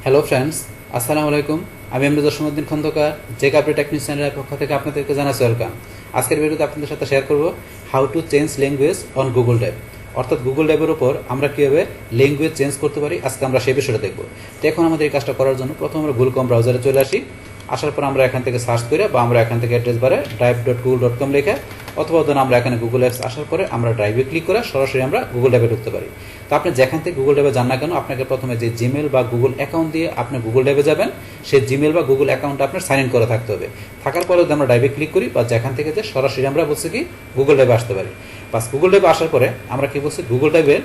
Hello friends, আসসালামু আলাইকুম। আমি এমডি জসীমউদ্দিন খন্দকার, যে কাপড়ি টেকনিক চ্যানেলের পক্ষ থেকে আপনাদেরকে জানাচ্ছি ওয়েলকাম। আজকের ভিডিওতে আপনাদের সাথে শেয়ার করব how to change language on Google drive, অর্থাৎ গুগল ড্রাইভের উপর আমরা কীভাবে ল্যাঙ্গুয়েজ চেঞ্জ করতে পারি। আজকে আমরা সেই বিষয়টা দেখব। তো এখন আমাদের এই কাজটা করার জন্য প্রথমে আমরা গুগল ক্রোম ব্রাউজারে চলে আসি। আসার পর আমরা এখান থেকে সার্চ করে বা আমরা এখান থেকে অ্যাড্রেস বারে drive.google.com লেখা, অথবা ধরুন আমরা এখানে গুগল অ্যাপস আসার পরে আমরা ড্রাইভে ক্লিক করে সরাসরি আমরা গুগল ড্রাইভে ঢুকতে পারি। তো আপনি যেখান থেকে গুগল ড্রাইভে যান না কেন, আপনাকে প্রথমে যে জিমেল বা গুগল অ্যাকাউন্ট দিয়ে আপনি গুগল ড্রাইভে যাবেন, সেই জিমেল বা গুগল অ্যাকাউন্টে আপনার সাইন ইন করে থাকতে হবে। থাকার পরে যদি আমরা ড্রাইভে ক্লিক করি বা যেখান থেকে যে সরাসরি আমরা বলছি কি গুগল ড্রাইভে আসতে পারি। বাস গুগল ড্রাইভে আসার পরে আমরা কি বলছি, গুগল ড্রাইভের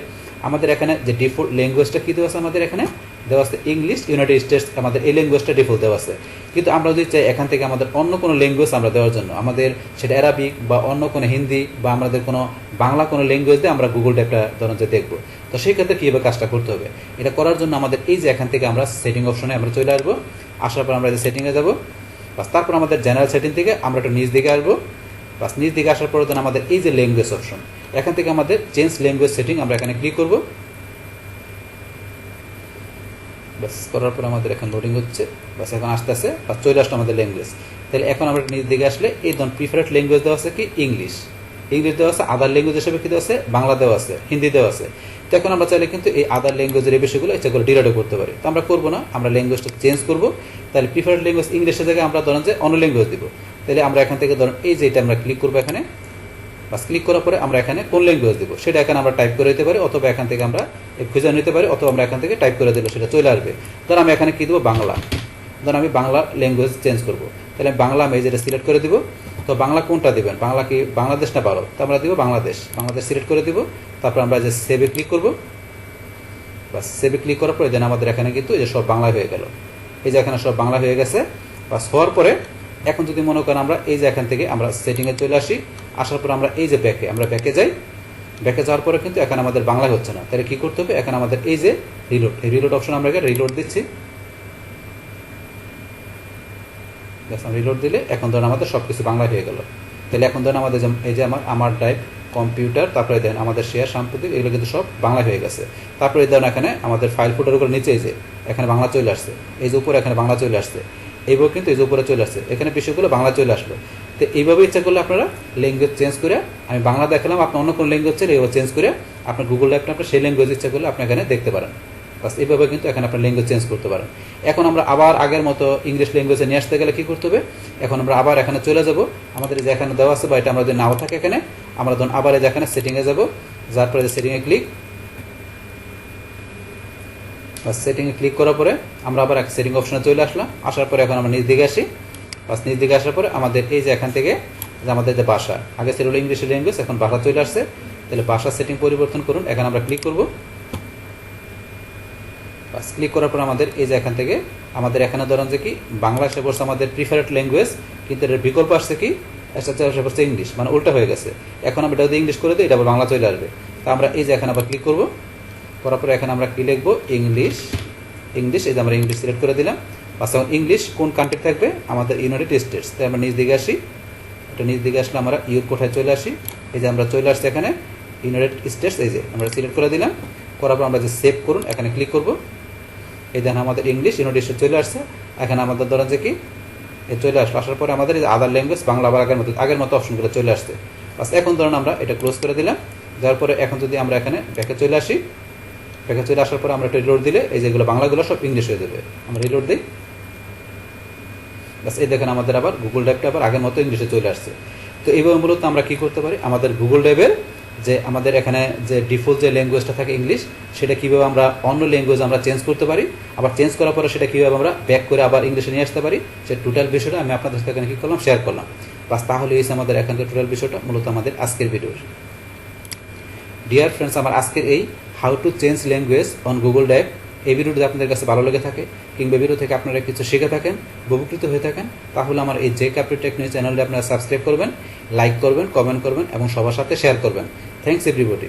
আমাদের এখানে যে ডিফল্ট ল্যাঙ্গুয়েজটা কী দেওয়া আছে, আমাদের এখানে দেওয়া আছে ইংলিশ, ইউনাইটেড স্টেটস, আমাদের এই ল্যাঙ্গুয়েজটা ডিফল্ট দেওয়া আছে। কিন্তু আমরা যদি চাই এখান থেকে আমাদের অন্য কোনো ল্যাঙ্গুয়েজ আমরা দেওয়ার জন্য, আমাদের সেটা অ্যারাবিক বা অন্য কোনো হিন্দি বা আমাদের কোনো বাংলা কোনো ল্যাঙ্গুয়েজ দিয়ে আমরা গুগল ড্রাইভটা ধরুন যে দেখবো, তো সেই ক্ষেত্রে কীভাবে কাজটা করতে হবে। এটা করার জন্য আমাদের এই যে এখান থেকে আমরা সেটিং অপশনে আমরা চলে আসবো। আসার পর আমরা যে সেটিংয়ে যাবো, বাস তারপর আমাদের জেনারেল সেটিং থেকে আমরা একটু নিচ দিকে আসবো। বাস নিচ দিকে আসার পরে আমাদের এই যে ল্যাঙ্গুয়েজ অপশন, এখান থেকে আমাদের চেঞ্জ ল্যাঙ্গুয়েজ সেটিং আমরা এখানে ক্লিক করবো। বাস করার পর আমাদের এখন লোডিং হচ্ছে, বাস এখন আস্তে আস্তে বা চলে আসলো আমাদের ল্যাঙ্গুয়েজ। তাহলে এখন আমরা নিজ দিকে আসলে এই ধরুন প্রিফারেড ল্যাঙ্গুয়েজ দেওয়া আছে কি ইংলিশ, ইংলিশ দেওয়া আছে, আদার ল্যাঙ্গুয়েজ হিসেবে কি দেওয়া আছে বাংলা দেওয়া আছে, হিন্দি দেওয়া আছে। তো এখন আমরা চাইলে কিন্তু এই আদার ল্যাঙ্গুয়েজের এই বিষয়গুলো ইচ্ছা ডিলেটও করতে পারি। তো আমরা করবো না, আমরা ল্যাঙ্গুয়েজটা চেঞ্জ করবো। তাহলে প্রিফারেড ল্যাঙ্গুয়েজ ইংলিশের জায়গায় আমরা ধরেন যে অন্য ল্যাঙ্গুয়েজ দিব। তাহলে আমরা এখান থেকে ধরুন এই যে এটা আমরা ক্লিক করবো এখানে, বাস ক্লিক করার পরে আমরা এখানে কোন ল্যাঙ্গুয়েজ দেবো সেটা এখানে আমরা টাইপ করে দিতে পারি, অথবা এখান থেকে আমরা খুঁজে নিতে পারি, অথবা আমরা এখান থেকে টাইপ করে দিলে সেটা চলে আসবে। ধরুন আমি এখানে কী দেবো, বাংলা। ধরুন আমি বাংলা ল্যাঙ্গুয়েজ চেঞ্জ করবো, তাহলে বাংলা আমি যেটা সিলেক্ট করে দিব। তো বাংলা কোনটা দেবেন, বাংলা কি বাংলাদেশ না ভারত, তো আমরা দিব বাংলাদেশ, বাংলাদেশ সিলেক্ট করে দিব। তারপর আমরা যে সেভে ক্লিক করবো, বাস সেভে ক্লিক করার পরে দেন আমাদের এখানে কিন্তু এই যে সব বাংলা হয়ে গেল। এই যে এখানে সব বাংলা হয়ে গেছে। বাস হওয়ার পরে এখন যদি মনে করেন আমরা এই যে এখান থেকে আমরা সেটিংয়ে চলে আসি, আসার পর আমরা এই যে আমরা ব্যাকে যাই। ব্যাকে যাওয়ার পরে কিন্তু এখানে আমাদের বাংলায় হচ্ছে না, তাহলে কী করতে হবে, এখানে আমাদের এই যে রিলোড, এই রিলোড অপশন আমরা রিলোড দিচ্ছি। রিলোড দিলে এখন ধরুন আমাদের সব কিছু বাংলা হয়ে গেল। তাহলে এখন ধরুন আমাদের এই যে আমার ড্রাইভ, কম্পিউটার, তারপরে দেন আমাদের শেয়ার, সাম্প্রতিক, এগুলো কিন্তু সব বাংলা হয়ে গেছে। তারপরে ধরুন এখানে আমাদের ফাইল ফোল্ডার উপরে নিচে এই যে এখানে বাংলা চলে আসছে, এই যে উপরে এখানে বাংলা চলে আসছে, এইভাবে কিন্তু এই যে উপরে চলে আসছে, এখানে বিষয়গুলো বাংলা চলে আসলো। তো এইভাবে ইচ্ছা করলে আপনারা ল্যাঙ্গুয়েজ চেঞ্জ করে, আমি বাংলা দেখালাম, আপনার অন্য কোনো ল্যাঙ্গুয়েজ চাইলে এইভাবে চেঞ্জ করে আপনার গুগল ড্রাইভটা আপনার সেই ল্যাঙ্গুয়েজ ইচ্ছা করলে আপনি এখানে দেখতে পারেন। বাস এইভাবে কিন্তু এখানে আপনার ল্যাঙ্গুয়েজ চেঞ্জ করতে পারেন। এখন আমরা আবার আগের মতো ইংলিশ ল্যাঙ্গুয়েজে নিয়ে আসতে গেলে কী করতে হবে, এখন আমরা আবার এখানে চলে যাব। আমাদের যে এখানে দেওয়া আছে বা এটা আমরা যদি নাও থাকে এখানে, আমরা ধরুন আবার এই যে এখানে সেটিংয়ে যাব। যার পরে যে সেটিংয়ে ক্লিক, বাস সেটিংয়ে ক্লিক করার পরে আমরা আবার এক সেটিং অপশনে চলে আসলাম। আসার পরে এখন আমরা নিজ দিকে আসি। বাস নিজ দিকে আসার পরে আমাদের এই যে এখান থেকে যে আমাদের যে ভাষা, আগে ছিল ইংলিশ ল্যাঙ্গুয়েজ, এখন ভাষা চলে আসছে। তাহলে ভাষা সেটিং পরিবর্তন করুন, এখানে আমরা ক্লিক করব। বাস ক্লিক করার পর আমাদের এই যে এখান থেকে আমাদের এখানে ধরেন যে কি বাংলা এসে পড়ছে আমাদের প্রিফারেড ল্যাঙ্গুয়েজ, কিন্তু এর বিকল্প আসছে কি এসে পড়ছে ইংলিশ, মানে উল্টা হয়ে গেছে। এখন আমরা এটা যদি ইংলিশ করে দিই, এটা আবার বাংলা চলে আসবে। তা আমরা এই যে এখানে আবার ক্লিক করব, করার পরে এখানে আমরা কি লিখবো, ইংলিশ, ইংলিশ, এই যে আমরা ইংলিশ সিলেক্ট করে দিলাম। বাস এখন ইংলিশ কোন কান্ট্রি থাকবে, আমাদের ইউনাইটেড স্টেটস। তাই আমরা নিজ দিকে আসি, এটা নিজ দিকে আসলে আমরা ইউর কোঠায় চলে আসি। এই যে আমরা চলে আসছি এখানে ইউনাইটেড স্টেটস, এই যে আমরা সিলেক্ট করে দিলাম। করার পর আমরা যে সেভ করুন এখানে ক্লিক করব। এই দেখেন আমাদের ইংলিশ ইউনাইটেড স্টেটস চলে আসছে। এখানে আমাদের ধরেন যে কি চলে আসলো। আসার পরে আমাদের এই যে আদার ল্যাঙ্গুয়েজ বাংলা আবার আগের মতো অপশনগুলো চলে আসছে। বাস এখন ধরুন আমরা এটা ক্লোজ করে দিলাম। যার পরে এখন যদি আমরা এখানে ব্যাকে চলে আসি, ব্যাকে চলে আসার পরে আমরা একটা রিলোড দিলে এই যেগুলো বাংলাগুলো সব ইংলিশ হয়ে যাবে। আমরা রিলোড দিই, বাস এই দেখেন আমাদের আবার গুগল ড্রাইভটা আবার আগের মতো ইংলিশে চলে আসছে। তো এইভাবে মূলত আমরা কী করতে পারি, আমাদের গুগল ড্রাইভের যে আমাদের এখানে যে ডিফল্ট যে ল্যাঙ্গুয়েজটা থাকে ইংলিশ, সেটা কীভাবে আমরা অন্য ল্যাঙ্গুয়েজ আমরা চেঞ্জ করতে পারি, আবার চেঞ্জ করার পরে সেটা কীভাবে আমরা ব্যাক করে আবার ইংলিশে নিয়ে আসতে পারি, সে টোটাল বিষয়টা আমি আপনাদের সাথে এখানে কী করলাম, শেয়ার করলাম। বাস তাহলে এই আমাদের এখানকার টোটাল বিষয়টা মূলত আমাদের আজকের ভিডিওর। ডিয়ার ফ্রেন্ডস, আমার আজকের এই how to change language on Google drive, এই ভিডিওটি আপনাদের কাছে ভালো লেগে থাকে কিংবা ভিডিও থেকে আপনারা কিছু শিখে থাকেন, উপকৃত হয়ে থাকেন, তাহলে আমার এই যে কাপড়ি টেকনিক চ্যানেলটি আপনারা সাবস্ক্রাইব করবেন, লাইক করবেন, কমেন্ট করবেন এবং সবার সাথে শেয়ার করবেন। Thanks everybody.